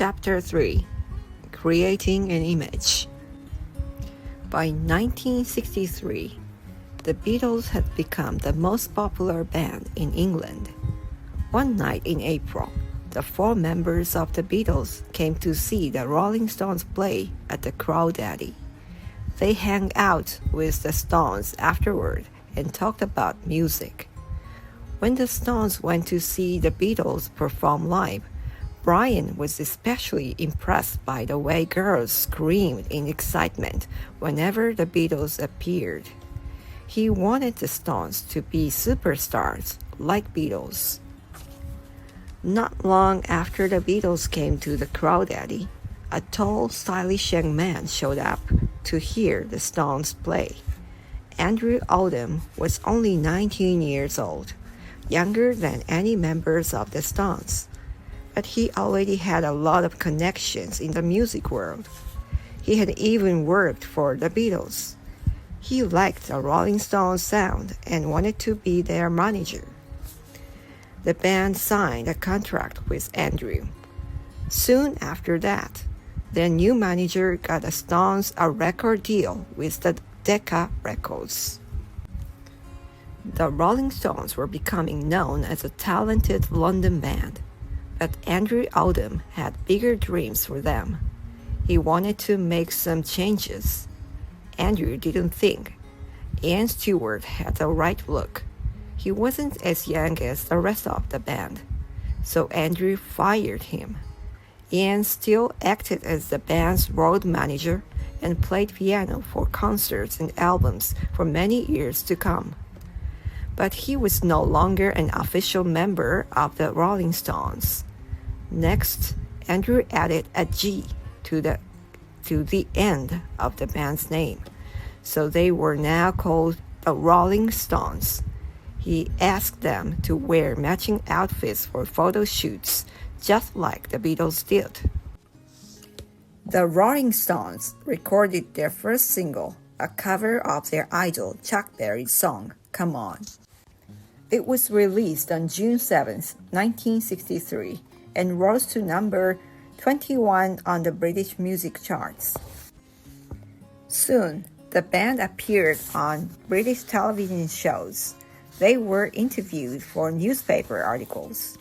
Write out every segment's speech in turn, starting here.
Chapter 3 Creating an Image. By 1963, the Beatles had become the most popular band in England. One night in April, the four members of the Beatles came to see the Rolling Stones play at the Crawdaddy. They hung out with the Stones afterward and talked about music. When the Stones went to see the Beatles perform live, Brian was especially impressed by the way girls screamed in excitement whenever the Beatles appeared. He wanted the Stones to be superstars like Beatles. Not long after the Beatles came to the Crawdaddy, a tall, stylish young man showed up to hear the Stones play. Andrew Oldham was only 19 years old, younger than any members of the Stones. But he already had a lot of connections in the music world. He had even worked for the Beatles. He liked the Rolling Stones sound and wanted to be their manager. The band signed a contract with Andrew. Soon after that, their new manager got the Stones a record deal with the Decca Records. The Rolling Stones were becoming known as a talented London band. But Andrew Oldham had bigger dreams for them. He wanted to make some changes. Andrew didn't think Ian Stewart had the right look. He wasn't as young as the rest of the band, so Andrew fired him. Ian still acted as the band's road manager and played piano for concerts and albums for many years to come. But he was no longer an official member of the Rolling Stones. Next, Andrew added a G to the end of the band's name, so they were now called the Rolling Stones. He asked them to wear matching outfits for photo shoots, just like the Beatles did. The Rolling Stones recorded their first single, a cover of their idol Chuck Berry's song, Come On. It was released on June 7, 1963, and rose to number 21 on the British music charts. Soon, the band appeared on British television shows. They were interviewed for newspaper articles.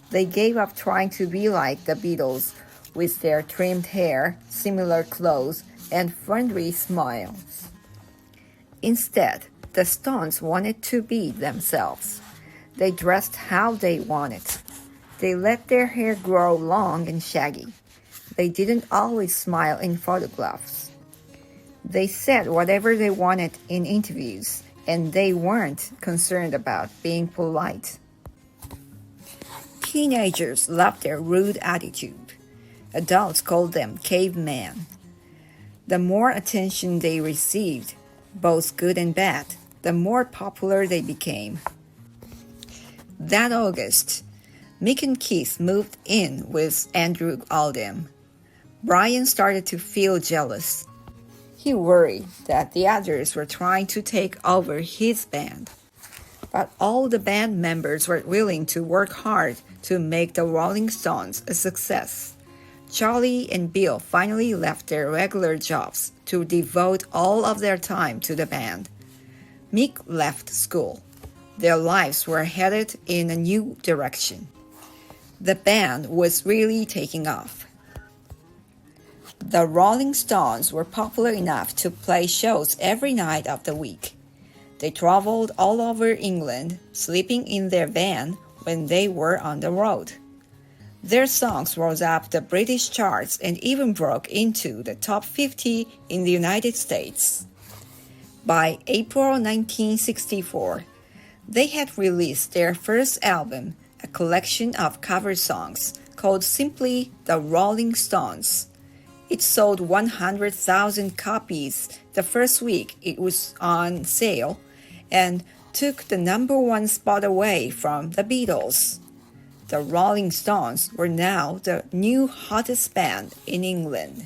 They gave up trying to be like the Beatles with their trimmed hair, similar clothes, and friendly smiles. Instead, the Stones wanted to be themselves. They dressed how they wanted. They let their hair grow long and shaggy. They didn't always smile in photographs. They said whatever they wanted in interviews, and they weren't concerned about being polite. Teenagers loved their rude attitude. Adults called them cavemen. The more attention they received, both good and bad, the more popular they became. That August, Mick and Keith moved in with Andrew Oldham. Brian started to feel jealous. He worried that the others were trying to take over his band. But all the band members were willing to work hard to make the Rolling Stones a success. Charlie and Bill finally left their regular jobs to devote all of their time to the band. Mick left school. Their lives were headed in a new direction. The band was really taking off. The Rolling Stones were popular enough to play shows every night of the week. They traveled all over England, sleeping in their van when they were on the road. Their songs rose up the British charts and even broke into the top 50 in the United States. By April 1964, they had released their first album, a collection of cover songs called simply The Rolling Stones. It sold 100,000 copies the first week it was on sale and took the number one spot away from the Beatles. The Rolling Stones were now the new hottest band in England.